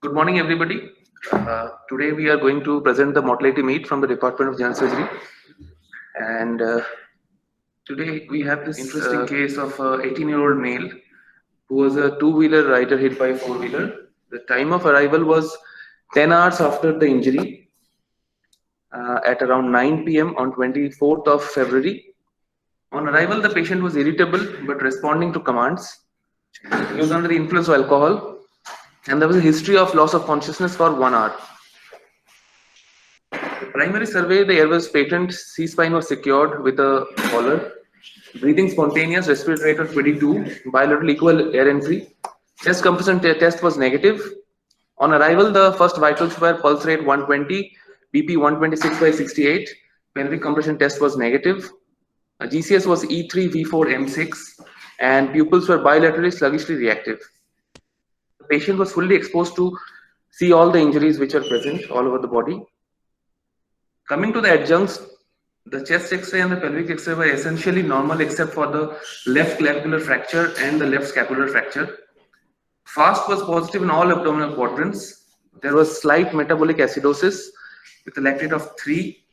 Good morning, everybody. Today we are going to present the mortality meet from the Department of General Surgery. And today we have this interesting case of a 18-year-old male who was a two-wheeler rider hit by a four-wheeler. The time of arrival was 10 hours after the injury at around 9 p.m. on 24th of February. On arrival, the patient was irritable but responding to commands. He was under the influence of alcohol, and there was a history of loss of consciousness for 1 hour. Primary survey, the air was patent, C-spine was secured with a collar, breathing spontaneous, respiratory rate of 22, bilateral equal air entry. Chest compression test was negative. On arrival, the first vitals were pulse rate 120, BP 126 by 68, pelvic compression test was negative. GCS was E3, V4, M6, and pupils were bilaterally sluggishly reactive. The patient was fully exposed to see all the injuries which are present all over the body. Coming to the adjuncts, the chest X-ray and the pelvic X-ray were essentially normal except for the left clavicular fracture and the left scapular fracture. FAST was positive in all abdominal quadrants. There was slight metabolic acidosis with a lactate of 3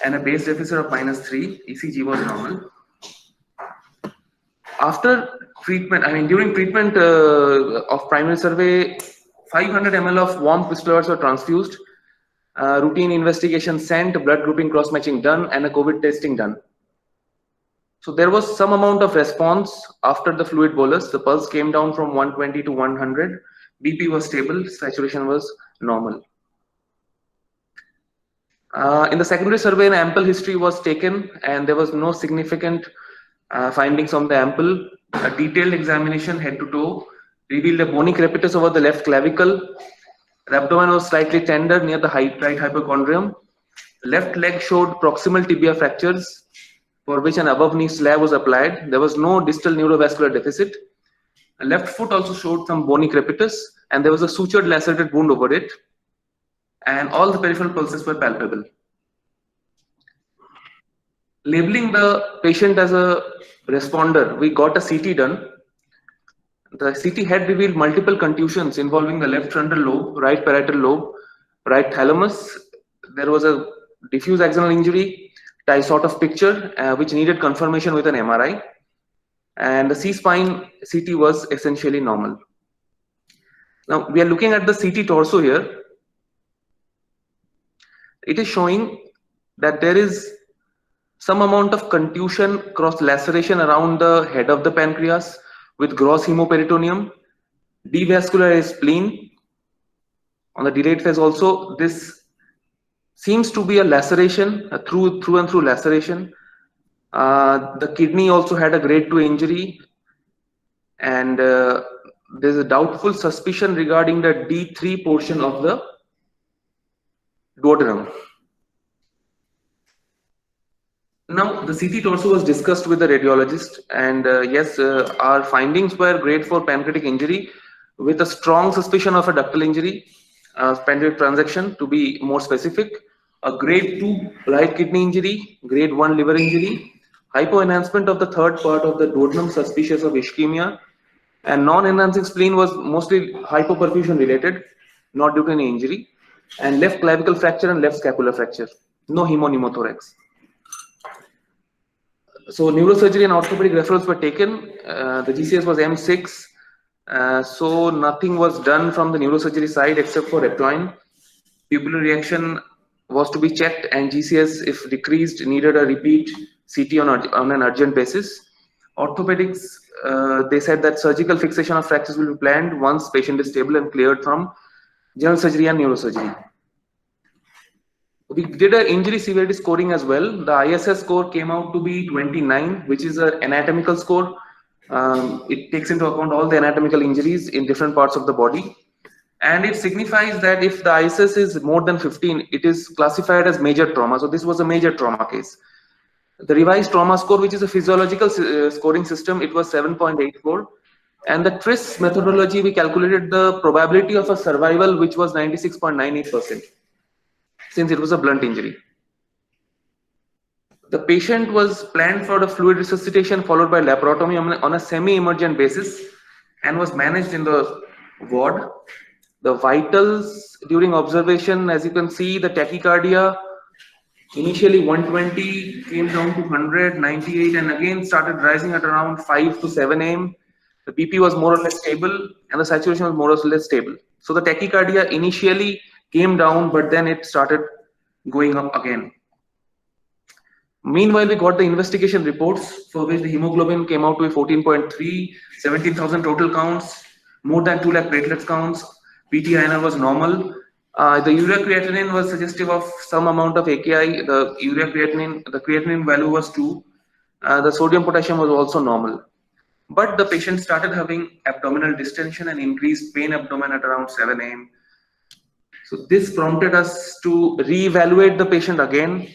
and a base deficit of -3. ECG was normal. After treatment, during treatment of primary survey, 500 ml of warm pistols were transfused. Routine investigation sent, blood grouping cross-matching done, and a COVID testing done. So there was some amount of response after the fluid bolus. The pulse came down from 120 to 100. BP was stable, saturation was normal. In the secondary survey, an ample history was taken and there was no significant findings on the ample. A detailed examination head to toe revealed a bony crepitus over the left clavicle. The abdomen was slightly tender near the right hypochondrium. Left leg showed proximal tibia fractures for which an above knee slab was applied. There was no distal neurovascular deficit. The left foot also showed some bony crepitus and there was a sutured lacerated wound over it. And all the peripheral pulses were palpable. Labeling the patient as a responder, we got a CT done. The CT had revealed multiple contusions involving the left frontal lobe, right parietal lobe, right thalamus. There was a diffuse axonal injury, sort of picture, which needed confirmation with an MRI. And the C-spine CT was essentially normal. Now we are looking at the CT torso here. It is showing that there is some amount of contusion cross laceration around the head of the pancreas with gross hemoperitoneum, devascularized spleen. On the delayed phase also, this seems to be a laceration, a through and through laceration. The kidney also had a grade 2 injury, and there's a doubtful suspicion regarding the D3 portion of the duodenum. Now, the CT torso was discussed with the radiologist, and yes, our findings were grade 4 pancreatic injury with a strong suspicion of a ductal injury, pancreatic transaction to be more specific, a grade 2 right kidney injury, grade 1 liver injury, hypoenhancement of the third part of the duodenum suspicious of ischemia, and non-enhancing spleen was mostly hypoperfusion related, not due to any injury, and left clavicle fracture and left scapular fracture, no hemopneumothorax. So neurosurgery and orthopedic referrals were taken. The GCS was M6. So nothing was done from the neurosurgery side except for Eptoin. Pupillary reaction was to be checked, and GCS, if decreased, needed a repeat CT on an urgent basis. Orthopedics, they said that surgical fixation of fractures will be planned once patient is stable and cleared from general surgery and neurosurgery. We did an injury severity scoring as well. The ISS score came out to be 29, which is an anatomical score. It takes into account all the anatomical injuries in different parts of the body. And it signifies that if the ISS is more than 15, it is classified as major trauma. So this was a major trauma case. The revised trauma score, which is a physiological scoring system, it was 7.84. And the TRIS methodology, we calculated the probability of a survival, which was 96.98%. Since it was a blunt injury. The patient was planned for the fluid resuscitation followed by laparotomy on a semi-emergent basis and was managed in the ward. The vitals during observation, as you can see, the tachycardia initially 120 came down to 100, 98, and again started rising at around 5 to 7 am. The BP was more or less stable and the saturation was more or less stable. So the tachycardia initially came down, but then it started going up again. Meanwhile, we got the investigation reports for which the hemoglobin came out to be 14.3, 17,000 total counts, more than 2 lakh platelets counts. PT-INR was normal. The urea creatinine was suggestive of some amount of AKI. The creatinine value was 2. The sodium potassium was also normal. But the patient started having abdominal distension and increased pain abdomen at around 7 am. So this prompted us to reevaluate the patient again,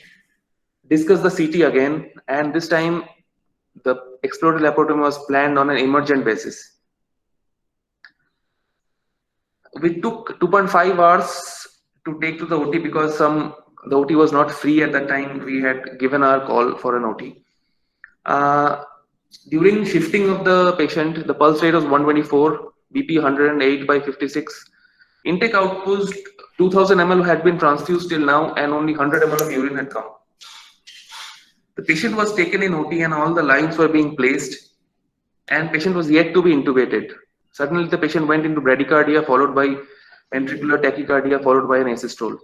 discuss the CT again, and this time the exploratory laparotomy was planned on an emergent basis. We took 2.5 hours to take to the OT because the OT was not free at that time. We had given our call for an OT. During shifting of the patient, the pulse rate was 124, BP 108 by 56. Intake output 2000 ml had been transfused till now, and only 100 ml of urine had come. The patient was taken in OT and all the lines were being placed, and patient was yet to be intubated. Suddenly the patient went into bradycardia, followed by ventricular tachycardia, followed by an asystole.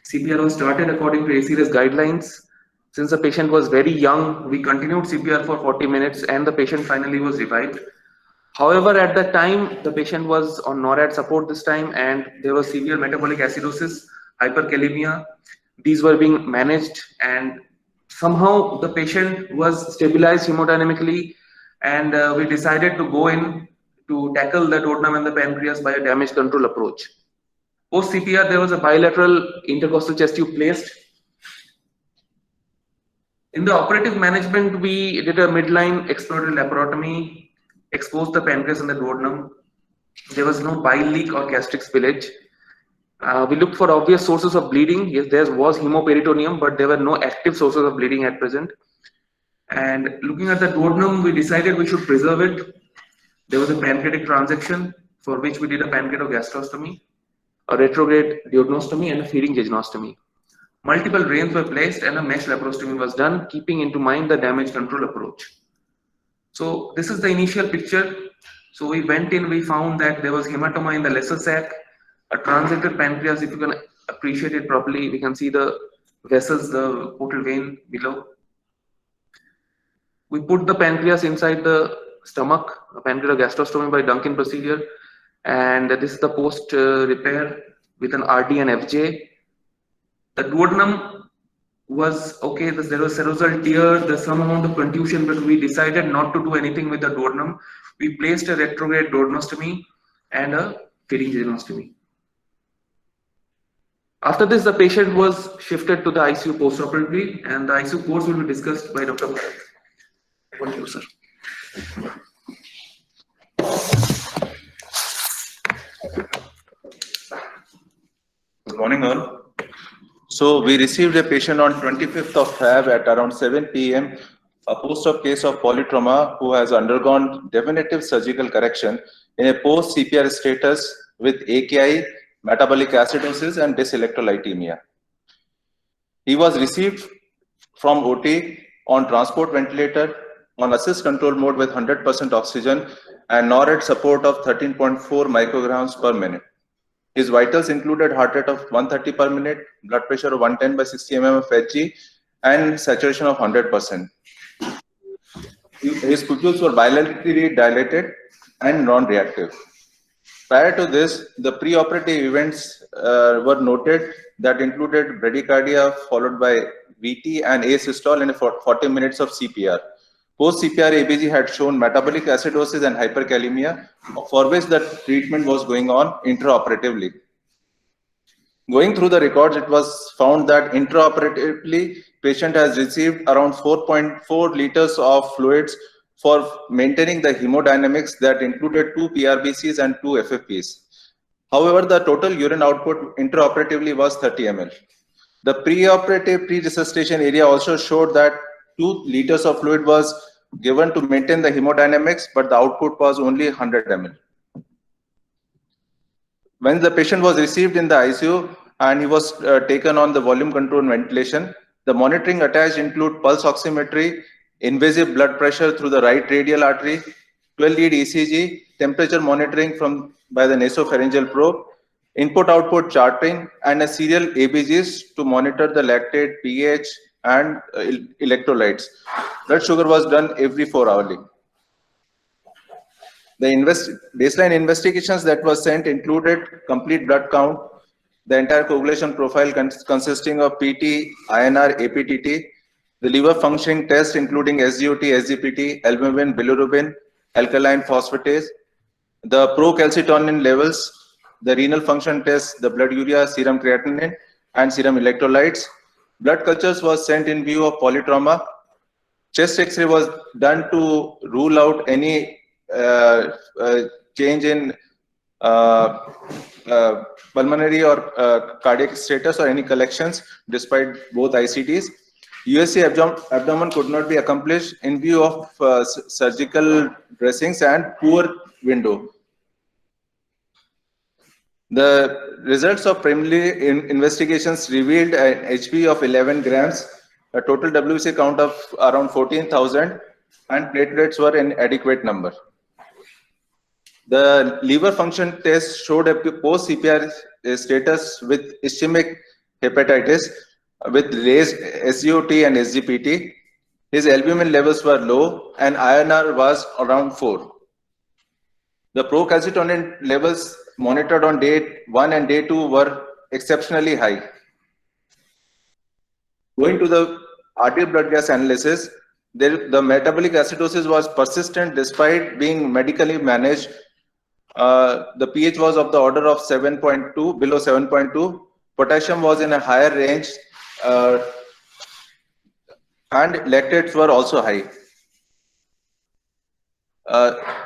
CPR was started according to ACLS guidelines. Since the patient was very young, we continued CPR for 40 minutes and the patient finally was revived. However, at that time, the patient was on NORAD support this time, and there was severe metabolic acidosis, hyperkalemia. These were being managed, and somehow the patient was stabilized hemodynamically, and we decided to go in to tackle the duodenum and the pancreas by a damage control approach. Post CPR, there was a bilateral intercostal chest tube placed. In the operative management, we did a midline exploratory laparotomy, exposed the pancreas and the duodenum. There was no bile leak or gastric spillage. We looked for obvious sources of bleeding. Yes, there was hemoperitoneum, but there were no active sources of bleeding at present. And looking at the duodenum, we decided we should preserve it. There was a pancreatic transaction for which we did a pancreatogastrostomy, a retrograde duodenostomy, and a feeding jejunostomy. Multiple drains were placed and a mesh laparostomy was done, keeping into mind the damage control approach. So this is the initial picture. So we went in, we found that there was hematoma in the lesser sac, a transected pancreas. If you can appreciate it properly, we can see the vessels, the portal vein below. We put the pancreas inside the stomach, a pancreatogastrostomy by Duncan procedure, and this is the post repair with an RD and FJ. The duodenum was okay. There was serosal tear, there's some amount of contusion, but we decided not to do anything with the duodenum. We placed a retrograde duodenostomy and a feeding jejunostomy. After this, the patient was shifted to the ICU postoperatively, and the ICU course will be discussed by Dr. Bharat. Thank you, sir. Good morning, all. So we received a patient on 25th of Feb at around 7 p.m. a post-op case of polytrauma who has undergone definitive surgical correction in a post-CPR status with AKI, metabolic acidosis, and dyselectrolytemia. He was received from OT on transport ventilator, on assist control mode with 100% oxygen and NORAD support of 13.4 micrograms per minute. His vitals included heart rate of 130 per minute, blood pressure of 110 by 60 mm of Hg, and saturation of 100%. His pustules were bilaterally dilated and non-reactive. Prior to this, the preoperative events were noted that included bradycardia followed by VT and asystole in 40 minutes of CPR. Post-CPR ABG had shown metabolic acidosis and hyperkalemia, for which the treatment was going on intraoperatively. Going through the records, it was found that intraoperatively, patient has received around 4.4 liters of fluids for maintaining the hemodynamics that included 2 PRBCs and 2 FFPs. However, the total urine output intraoperatively was 30 ml. The preoperative pre-resuscitation area also showed that 2 liters of fluid was given to maintain the hemodynamics, but the output was only 100 ml. When the patient was received in the ICU and he was taken on the volume control ventilation, the monitoring attached include pulse oximetry, invasive blood pressure through the right radial artery, 12-lead ECG, temperature monitoring by the nasopharyngeal probe, input-output charting, and a serial ABGs to monitor the lactate, pH, and electrolytes. Blood sugar was done every 4 hourly. The baseline investigations that were sent included complete blood count, the entire coagulation profile consisting of PT, INR, APTT, the liver functioning test including SGOT, SGPT, albumin, bilirubin, alkaline phosphatase, the procalcitonin levels, the renal function test, the blood urea, serum creatinine, and serum electrolytes. Blood cultures was sent in view of polytrauma. Chest X-ray was done to rule out any change in pulmonary or cardiac status or any collections despite both ICTs. USC abdomen could not be accomplished in view of surgical dressings and poor window. The results of preliminary investigations revealed an HB of 11 grams, a total WBC count of around 14,000, and platelets were in adequate number. The liver function test showed a post-CPR status with ischemic hepatitis with raised SGOT and SGPT. His albumin levels were low and INR was around 4. The procalcitonin levels monitored on day 1 and day 2 were exceptionally high. Going to the arterial blood gas analysis, the metabolic acidosis was persistent despite being medically managed. The pH was of the order of 7.2, below 7.2. Potassium was in a higher range, and lactates were also high.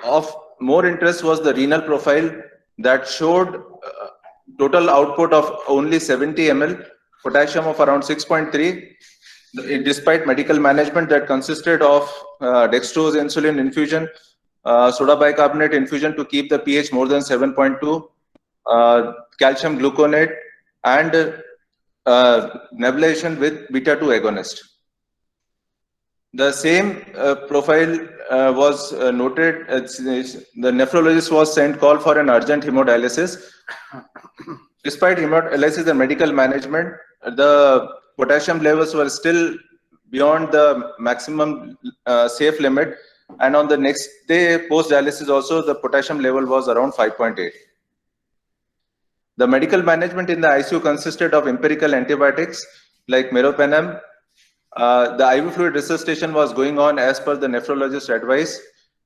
Of more interest was the renal profile that showed total output of only 70 ml, potassium of around 6.3, despite medical management that consisted of dextrose insulin infusion, soda bicarbonate infusion to keep the pH more than 7.2, calcium gluconate, and nebulization with beta-2 agonist. The same profile was noted. The nephrologist was sent call for an urgent hemodialysis. Despite hemodialysis and medical management, the potassium levels were still beyond the maximum safe limit. And on the next day post-dialysis also, the potassium level was around 5.8. The medical management in the ICU consisted of empirical antibiotics like meropenem. The IV fluid resuscitation was going on as per the nephrologist's advice.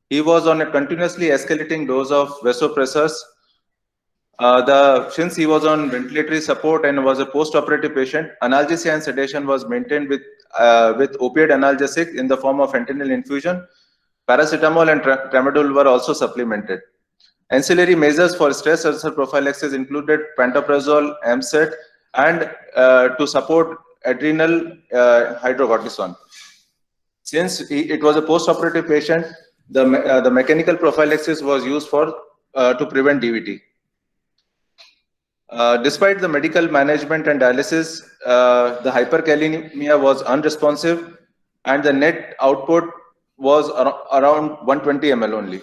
He was on a continuously escalating dose of vasopressors. Since he was on ventilatory support and was a post-operative patient, analgesia and sedation was maintained with opioid analgesic in the form of fentanyl infusion. Paracetamol and tramadol were also supplemented. Ancillary measures for stress ulcer prophylaxis included pantoprazole, AMSET, and to support adrenal hydrocortisone. Since it was a post-operative patient, the mechanical prophylaxis was used for to prevent DVT. Despite the medical management and dialysis, the hyperkalemia was unresponsive, and the net output was around 120 ml only.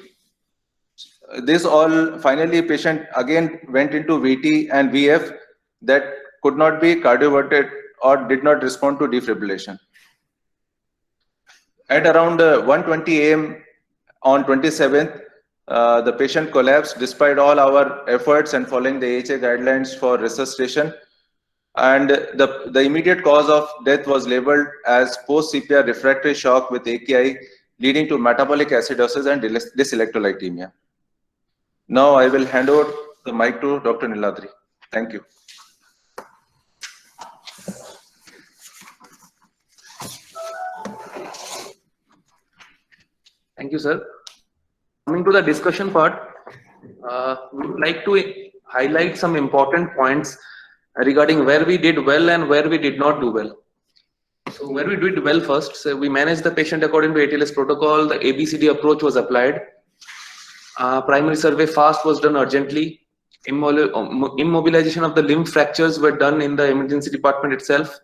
This all finally patient again went into VT and VF that could not be cardioverted or did not respond to defibrillation. At around 1:20 AM on 27th, the patient collapsed despite all our efforts and following the AHA guidelines for resuscitation. And the immediate cause of death was labeled as post-CPR refractory shock with AKI, leading to metabolic acidosis and dyselectrolytemia. Now I will hand over the mic to Dr. Niladri. Thank you. Thank you, sir. Coming to the discussion part, we would like to highlight some important points regarding where we did well and where we did not do well. So where we did well first, so we managed the patient according to ATLS protocol. The ABCD approach was applied. Primary survey fast was done urgently. immobilization of the limb fractures were done in the emergency department itself.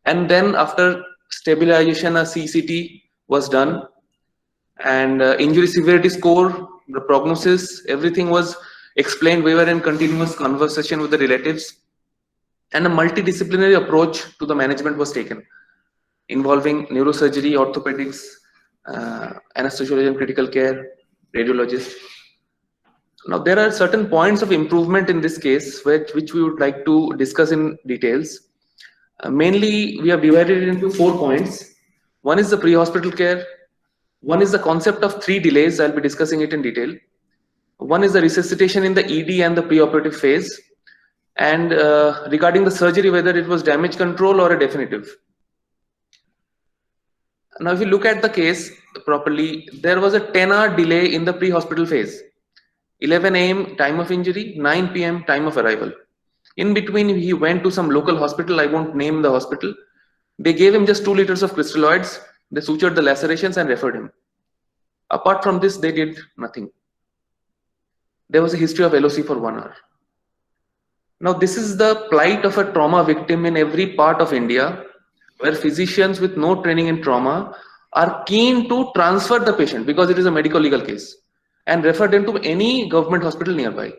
And then after stabilization, a CCT was done, and injury severity score, the prognosis, everything was explained. We were in continuous conversation with the relatives, and a multidisciplinary approach to the management was taken, involving neurosurgery, orthopedics, anesthesiology and critical care, radiologist. Now, there are certain points of improvement in this case, which we would like to discuss in details. Mainly, we have divided it into 4 points. One is the pre-hospital care. One is the concept of 3 delays. I'll be discussing it in detail. One is the resuscitation in the ED and the preoperative phase. And regarding the surgery, whether it was damage control or a definitive. Now, if you look at the case properly, there was a 10-hour delay in the pre-hospital phase. 11 a.m. time of injury, 9 p.m. time of arrival. In between, he went to some local hospital. I won't name the hospital. They gave him just 2 liters of crystalloids. They sutured the lacerations and referred him. Apart from this, they did nothing. There was a history of LOC for 1 hour. Now, this is the plight of a trauma victim in every part of India, where physicians with no training in trauma are keen to transfer the patient because it is a medical legal case and refer them to any government hospital nearby.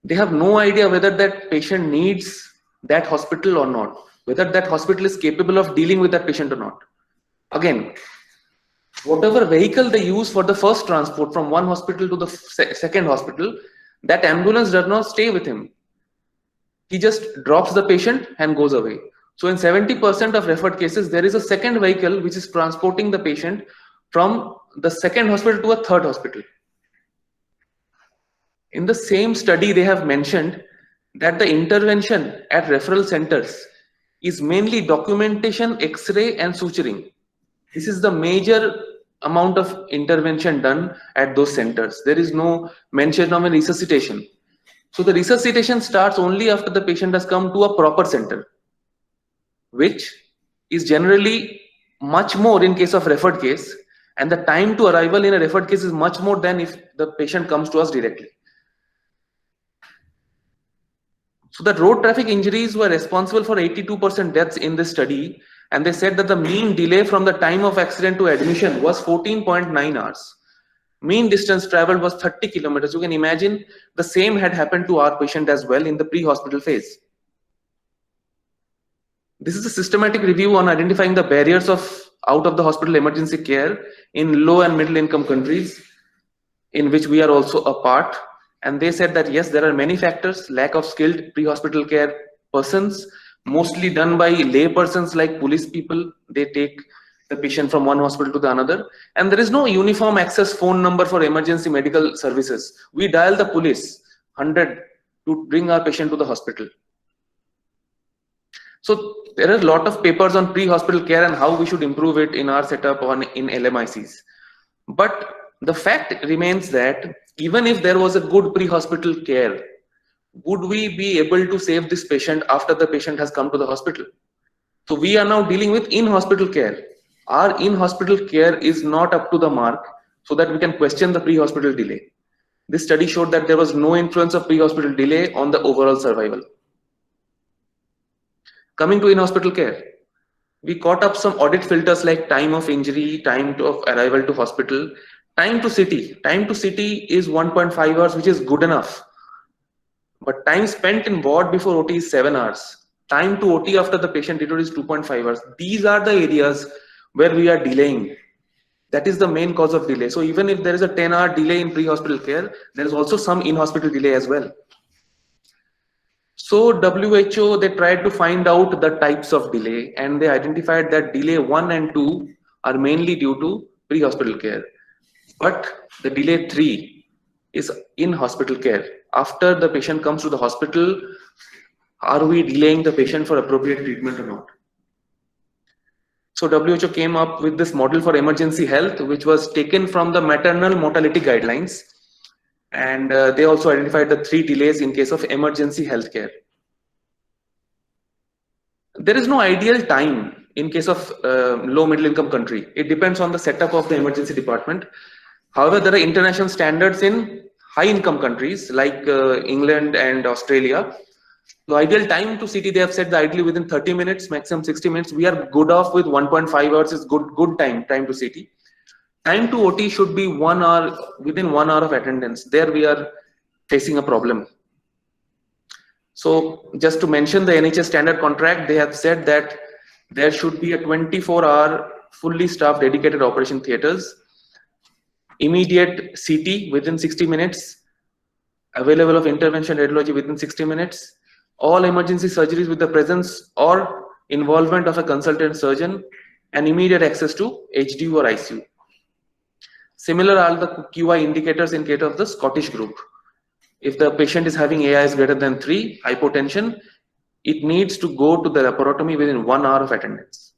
They have no idea whether that patient needs that hospital or not, whether that hospital is capable of dealing with that patient or not. Again, whatever vehicle they use for the first transport from one hospital to the second hospital, that ambulance does not stay with him. He just drops the patient and goes away. So in 70% of referred cases, there is a second vehicle which is transporting the patient from the second hospital to a third hospital. In the same study, they have mentioned that the intervention at referral centers is mainly documentation, X-ray and suturing. This is the major amount of intervention done at those centers. There is no mention of a resuscitation. So the resuscitation starts only after the patient has come to a proper center, which is generally much more in case of referred case, and the time to arrival in a referred case is much more than if the patient comes to us directly. So the road traffic injuries were responsible for 82% deaths in this study, and they said that the mean delay from the time of accident to admission was 14.9 hours. Mean distance traveled was 30 kilometers. You can imagine the same had happened to our patient as well in the pre-hospital phase. This is a systematic review on identifying the barriers of out of the hospital emergency care in low and middle income countries, in which we are also a part. And they said that yes, there are many factors: lack of skilled pre-hospital care persons, mostly done by lay persons like police people. They take the patient from one hospital to the another, and there is no uniform access phone number for emergency medical services. We dial the police 100 to bring our patient to the hospital. So there are a lot of papers on pre-hospital care and how we should improve it in our setup in LMICs. But the fact remains that even if there was a good pre-hospital care, would we be able to save this patient after the patient has come to the hospital? So we are now dealing with in-hospital care. Our in-hospital care is not up to the mark, so that we can question the pre-hospital delay. This study showed that there was no influence of pre-hospital delay on the overall survival. Coming to in-hospital care, we caught up some audit filters like time of injury, time of arrival to hospital, time to city. Time to city is 1.5 hours, which is good enough. But time spent in ward before OT is 7 hours. Time to OT after the patient treated is 2.5 hours. These are the areas where we are delaying. That is the main cause of delay. So even if there is a 10-hour delay in pre-hospital care, there is also some in-hospital delay as well. So WHO, they tried to find out the types of delay, and they identified that delay 1 and 2 are mainly due to pre-hospital care. But the delay 3 is in-hospital care. After the patient comes to the hospital, are we delaying the patient for appropriate treatment or not? So WHO came up with this model for emergency health, which was taken from the maternal mortality guidelines. And they also identified the 3 delays in case of emergency healthcare. There is no ideal time in case of low middle income country. It depends on the setup of the emergency department. However, there are international standards in high income countries like England and Australia, the ideal time to CT, they have said that ideally within 30 minutes, maximum 60 minutes. We are good off with 1.5 hours is good time to CT. Time to OT should be 1 hour, within 1 hour of attendance. There we are facing a problem. So just to mention the NHS standard contract, they have said that there should be a 24-hour fully staffed dedicated operation theaters, immediate CT within 60 minutes, available of intervention radiology within 60 minutes, all emergency surgeries with the presence or involvement of a consultant surgeon, and immediate access to HDU or ICU. Similar are the QI indicators in case of the Scottish group. If the patient is having AIs greater than 3, hypotension, it needs to go to the laparotomy within 1 hour of attendance.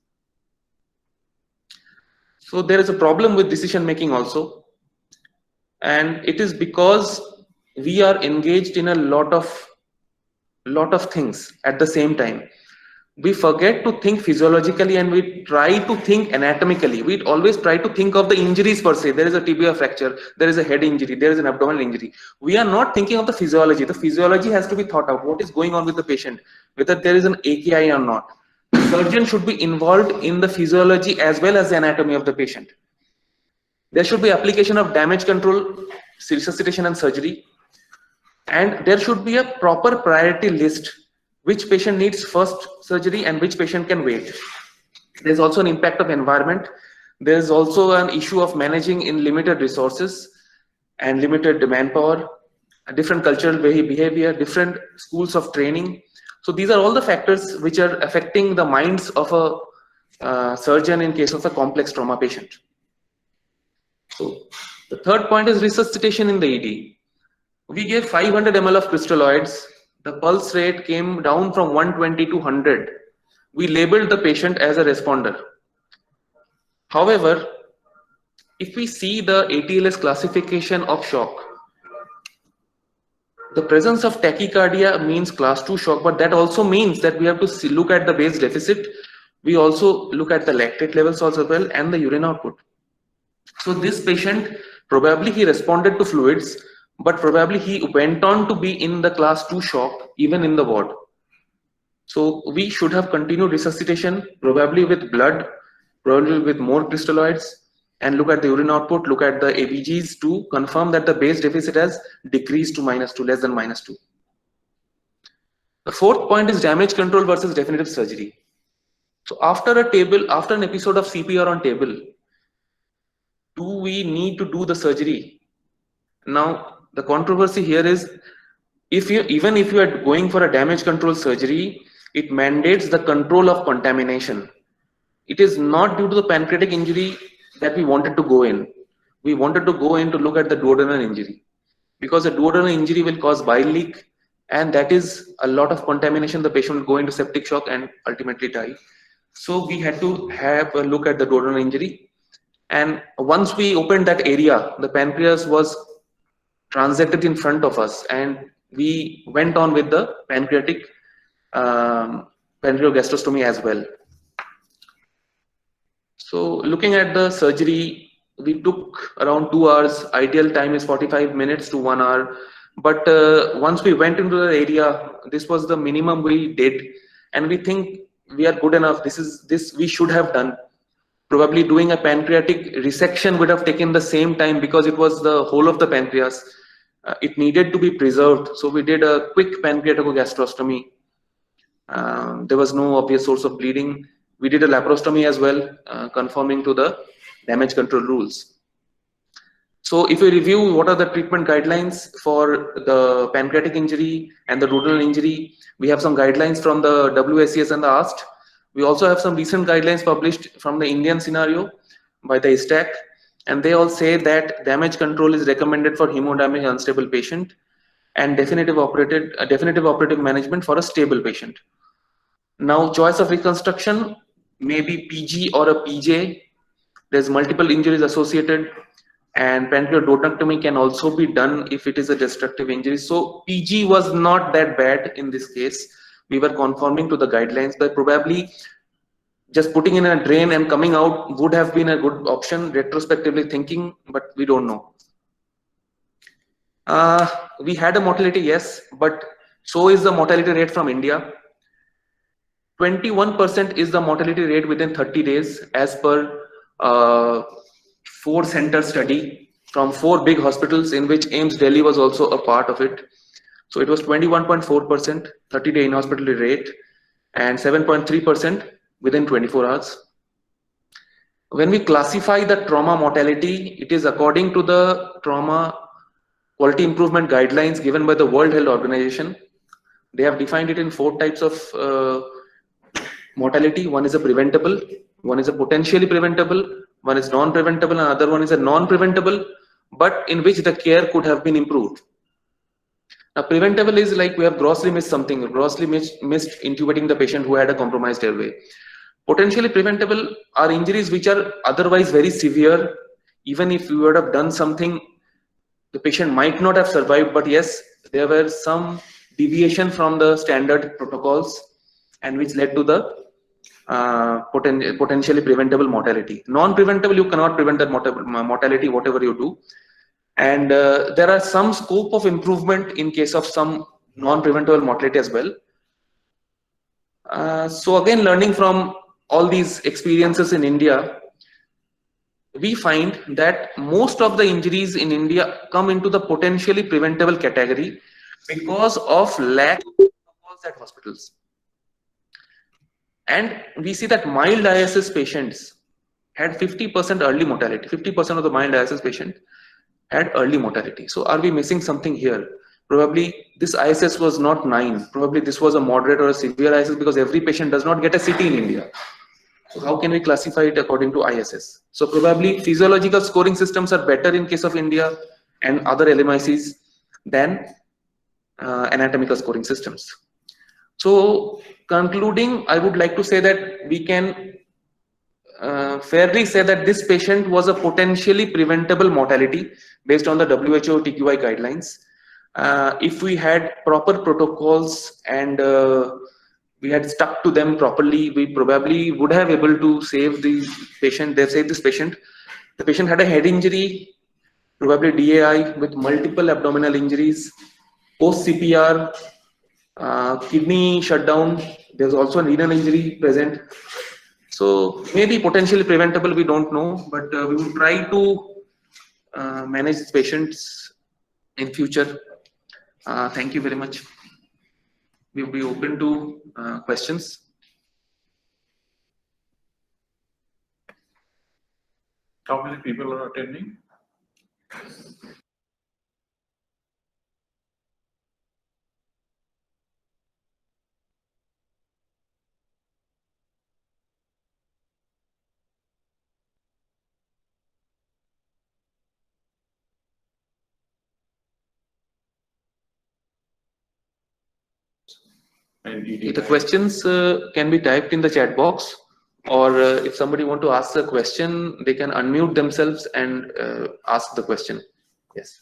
So there is a problem with decision making also, and it is because we are engaged in a lot of things at the same time. We forget to think physiologically and we try to think anatomically. We always try to think of the injuries per se. There is a tibia fracture, there is a head injury, there is an abdominal injury. We are not thinking of the physiology. The physiology has to be thought out. What is going on with the patient, whether there is an AKI or not. The surgeon should be involved in the physiology as well as the anatomy of the patient. There should be application of damage control, resuscitation and surgery. And there should be a proper priority list. Which patient needs first surgery and which patient can wait. There's also an impact of environment. There's also an issue of managing in limited resources and limited manpower, a different cultural behavior, different schools of training. So these are all the factors which are affecting the minds of a surgeon in case of a complex trauma patient. So the third point is resuscitation in the ED. We gave 500 ml of crystalloids. The pulse rate came down from 120 to 100. We labeled the patient as a responder. However, if we see the ATLS classification of shock, the presence of tachycardia means class 2 shock, but that also means that we have to look at the base deficit. We also look at the lactate levels also well and the urine output. So this patient, probably he responded to fluids, but probably he went on to be in the class 2 shock even in the ward. So we should have continued resuscitation, probably with blood, probably with more crystalloids, and look at the urine output, look at the ABGs to confirm that the base deficit has decreased to -2, less than -2. The fourth point is damage control versus definitive surgery. So after an episode of CPR on table, do we need to do the surgery? Now, the controversy here is, even if you are going for a damage control surgery, it mandates the control of contamination. It is not due to the pancreatic injury that we wanted to go in. We wanted to go in to look at the duodenal injury, because a duodenal injury will cause bile leak, and that is a lot of contamination. The patient will go into septic shock and ultimately die. So we had to have a look at the duodenal injury. And once we opened that area, the pancreas was transected in front of us, and we went on with the pancreatic pancreogastrostomy as well. So looking at the surgery, we took around 2 hours. Ideal time is 45 minutes to 1 hour. But once we went into the area, this was the minimum we did, and we think we are good enough. This we should have done. Probably doing a pancreatic resection would have taken the same time, because it was the whole of the pancreas. It needed to be preserved. So we did a quick pancreaticogastrostomy. There was no obvious source of bleeding. We did a laparostomy as well, conforming to the damage control rules. So if we review what are the treatment guidelines for the pancreatic injury and the duodenal injury, we have some guidelines from the WSCS and the AST. We also have some recent guidelines published from the Indian scenario by the ISTAC, and they all say that damage control is recommended for hemodynamic unstable patient and definitive operative management for a stable patient. Now, choice of reconstruction may be PG or a PJ. There's multiple injuries associated, and pancreadotonectomy can also be done if it is a destructive injury. So PG was not that bad in this case. We were conforming to the guidelines, but probably just putting in a drain and coming out would have been a good option, retrospectively thinking, but we don't know. We had a mortality, yes, but so is the mortality rate from India. 21% is the mortality rate within 30 days as per four center study from four big hospitals in which AIIMS Delhi was also a part of it. So it was 21.4% 30-day in-hospital rate and 7.3% within 24 hours. When we classify the trauma mortality, it is according to the trauma quality improvement guidelines given by the World Health Organization. They have defined it in four types of mortality. One is a preventable, one is a potentially preventable, one is non-preventable, and another one is a non-preventable, but in which the care could have been improved. Now, preventable is like we have grossly missed something, grossly missed intubating the patient who had a compromised airway. Potentially preventable are injuries which are otherwise very severe. Even if you would have done something, the patient might not have survived, but yes, there were some deviation from the standard protocols and which led to the potentially preventable mortality. Non-preventable, you cannot prevent that mortality whatever you do. And there are some scope of improvement in case of some non-preventable mortality as well. So again, learning from all these experiences in India, we find that most of the injuries in India come into the potentially preventable category because of lack of protocols at hospitals. And we see that mild ISS patients had 50% early mortality. 50% of the mild ISS patients had early mortality. So are we missing something here? Probably this ISS was not 9. Probably this was a moderate or a severe ISS because every patient does not get a CT in India. So how can we classify it according to ISS? So probably physiological scoring systems are better in case of India and other LMICs than anatomical scoring systems. So concluding, I would like to say that we can fairly say that this patient was a potentially preventable mortality based on the WHO TQI guidelines. If we had proper protocols and we had stuck to them properly, we probably would have able to save the patient. They saved this patient. The patient had a head injury, probably DAI with multiple abdominal injuries, post CPR, kidney shutdown. There's also a renal injury present. So maybe potentially preventable, we don't know, but we will try to manage patients in future. Thank you very much. We will be open to questions. How many people are attending? The questions can be typed in the chat box, or if somebody want to ask a question, they can unmute themselves and ask the question. Yes.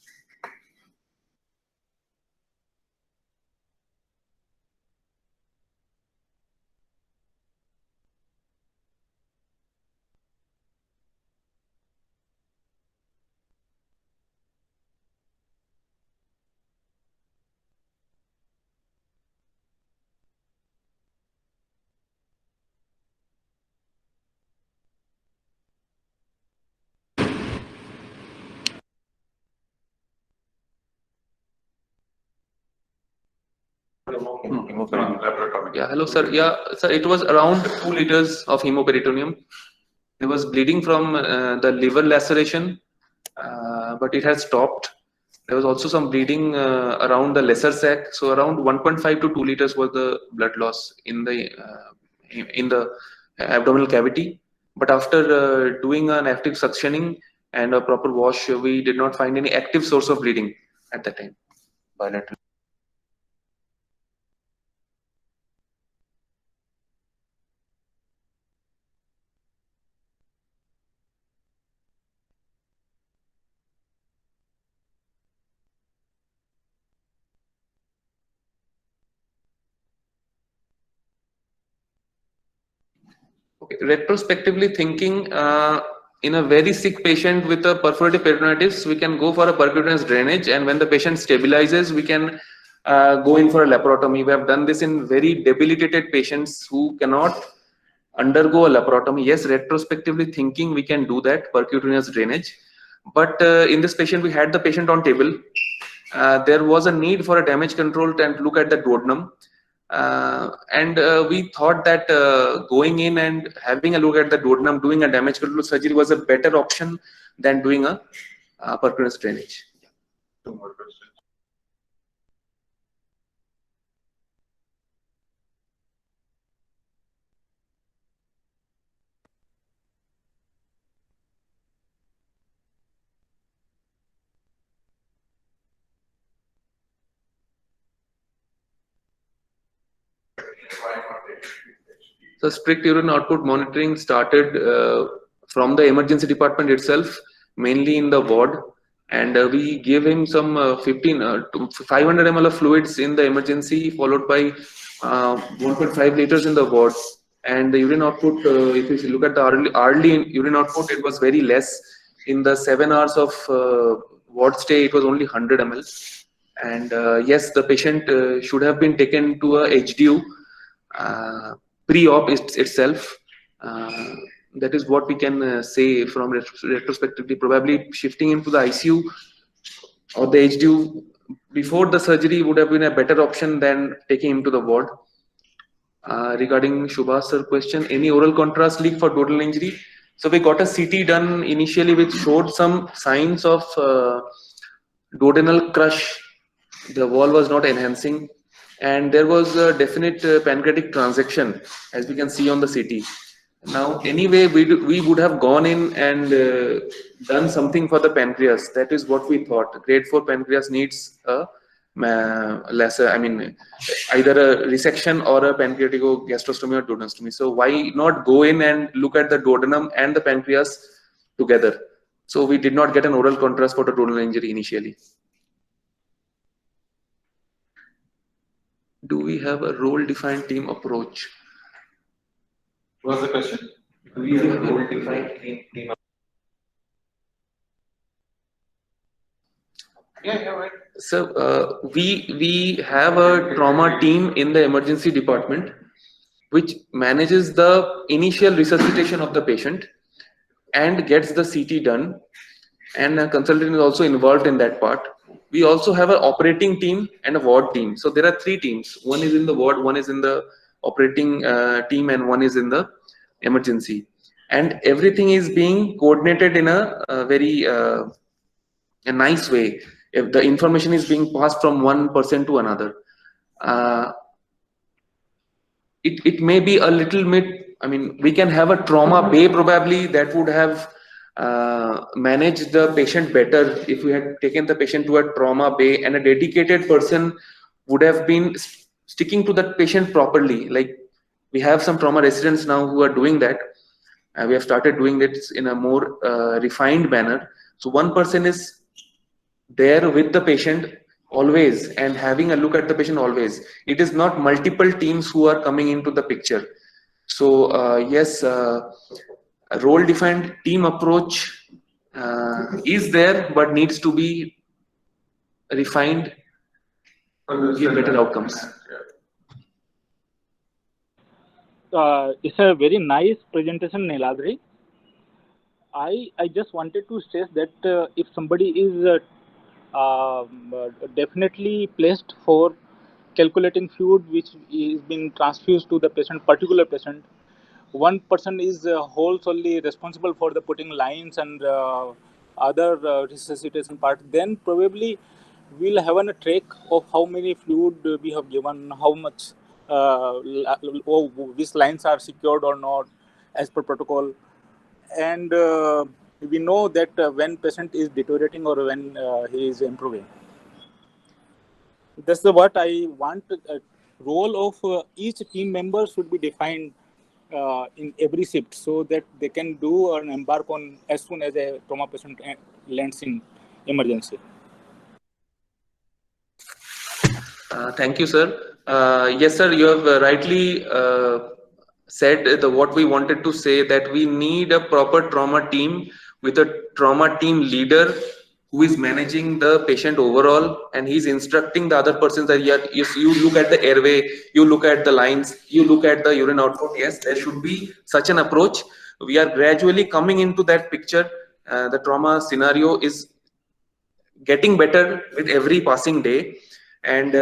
Yeah, hello sir. Yeah, sir, it was around 2 liters of hemoperitoneum. There was bleeding from the liver laceration, but it has stopped. There was also some bleeding around the lesser sac. So around 1.5 to 2 liters was the blood loss in the abdominal cavity. But after doing an active suctioning and a proper wash, we did not find any active source of bleeding at that time. Bilateral. Okay, retrospectively thinking, in a very sick patient with a perforative peritonitis, we can go for a percutaneous drainage, and when the patient stabilizes, we can go in for a laparotomy. We have done this in very debilitated patients who cannot undergo a laparotomy. Yes, retrospectively thinking, we can do that percutaneous drainage, but in this patient, we had the patient on table. There was a need for a damage control and look at the duodenum. We thought that going in and having a look at the duodenum, doing a damage control surgery was a better option than doing a percutaneous drainage. Two more questions. So strict urine output monitoring started from the emergency department itself, mainly in the ward, and we gave him some 500 ml of fluids in the emergency, followed by 1.5 liters in the ward. And the urine output, if you look at the early urine output, it was very less. In the 7 hours of ward stay, it was only 100 ml. And yes, the patient should have been taken to a HDU pre-op itself. That is what we can say from retrospectively. Probably shifting into the ICU or the HDU before the surgery would have been a better option than taking him to the ward. Regarding Subhash sir question, any oral contrast leak for duodenal injury? So we got a CT done initially which showed some signs of duodenal crush. The wall was not enhancing, and there was a definite pancreatic transaction, as we can see on the CT. Now, anyway, we would have gone in and done something for the pancreas. That is what we thought. Grade 4 pancreas needs a lesser, I mean, either a resection or a pancreaticogastrostomy or duodenostomy. So why not go in and look at the duodenum and the pancreas together? So we did not get an oral contrast for the duodenal injury initially. Do we have a role-defined team approach? What's the question? Do we have a role-defined team? Yeah, right. So we have a trauma team in the emergency department, which manages the initial resuscitation of the patient and gets the CT done, and a consultant is also involved in that part. We also have an operating team and a ward team. So there are 3 teams. One is in the ward, one is in the operating team, and one is in the emergency. And everything is being coordinated in a very a nice way. If the information is being passed from one person to another, it may be a little bit. I mean, we can have a trauma bay probably that would have managed the patient better if we had taken the patient to a trauma bay, and a dedicated person would have been sticking to that patient properly. Like, we have some trauma residents now who are doing that. We have started doing this in a more refined manner. So one person is there with the patient always and having a look at the patient always. It is not multiple teams who are coming into the picture. So yes, a role-defined team approach is there, but needs to be refined to give better outcomes. It's a very nice presentation, Niladri. I just wanted to stress that if somebody is definitely placed for calculating fluid which is being transfused to the patient, particular patient, one person is wholly responsible for the putting lines and other resuscitation part, then probably we'll have a track of how many fluid we have given, how much which lines are secured or not as per protocol, and we know that when patient is deteriorating or when he is improving. That's what I want. Role of each team member should be defined in every shift, so that they can do and embark on as soon as a trauma patient lands in emergency. Thank you, sir. Yes, sir, you have rightly said what we wanted to say, that we need a proper trauma team with a trauma team leader who is managing the patient overall, and he's instructing the other persons that yes, you look at the airway, you look at the lines, you look at the urine output. Yes, there should be such an approach. We are gradually coming into that picture. The trauma scenario is getting better with every passing day, and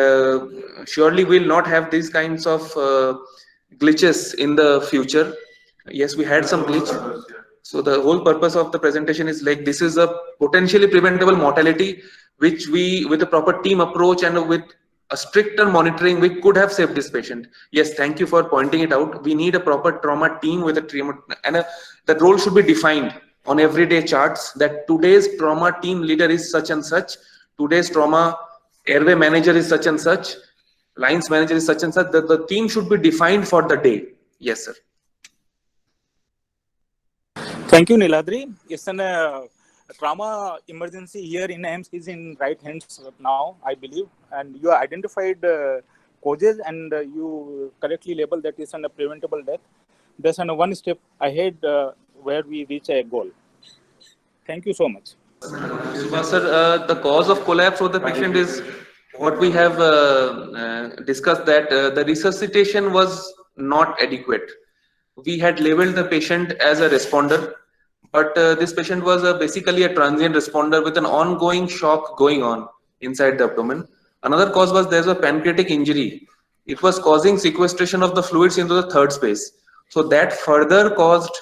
surely we'll not have these kinds of glitches in the future. Yes, we had some glitch. So the whole purpose of the presentation is like, this is a potentially preventable mortality which we, with a proper team approach and with a stricter monitoring, we could have saved this patient. Yes, thank you for pointing it out. We need a proper trauma team with a trauma, and that role should be defined on everyday charts, that today's trauma team leader is such and such, today's trauma airway manager is such and such, lines manager is such and such. The team should be defined for the day. Yes, sir. Thank you, Niladri. Yes, and trauma emergency here in AIIMS is in right hands now, I believe, and you identified causes, and you correctly labeled that is a preventable death. That's one step ahead where we reach a goal. Thank you so much. Sir, the cause of collapse of the patient is what we have discussed, that the resuscitation was not adequate. We had labeled the patient as a responder, but this patient was basically a transient responder with an ongoing shock going on inside the abdomen. Another cause was there's a pancreatic injury. It was causing sequestration of the fluids into the third space. So that further caused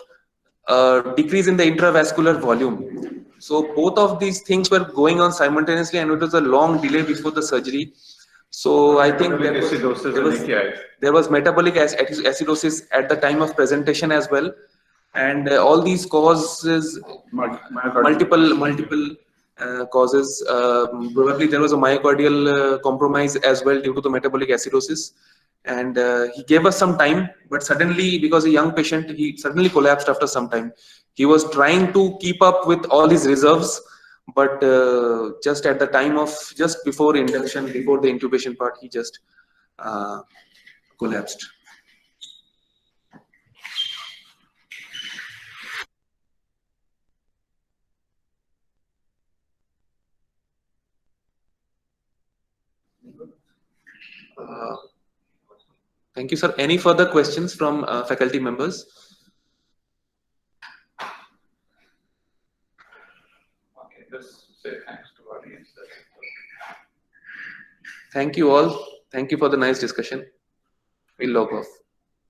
a decrease in the intravascular volume. So both of these things were going on simultaneously, and it was a long delay before the surgery. So I think there was metabolic acidosis at the time of presentation as well, and all these causes, multiple causes. Probably there was a myocardial compromise as well due to the metabolic acidosis, and he gave us some time, but suddenly, because a young patient, he suddenly collapsed after some time. He was trying to keep up with all his reserves, but just at the time of, just before induction, before the intubation part, he just collapsed. Thank you, sir. Any further questions from faculty members? Okay, just say thanks to audience. Thank you all. Thank you for the nice discussion. We'll log off.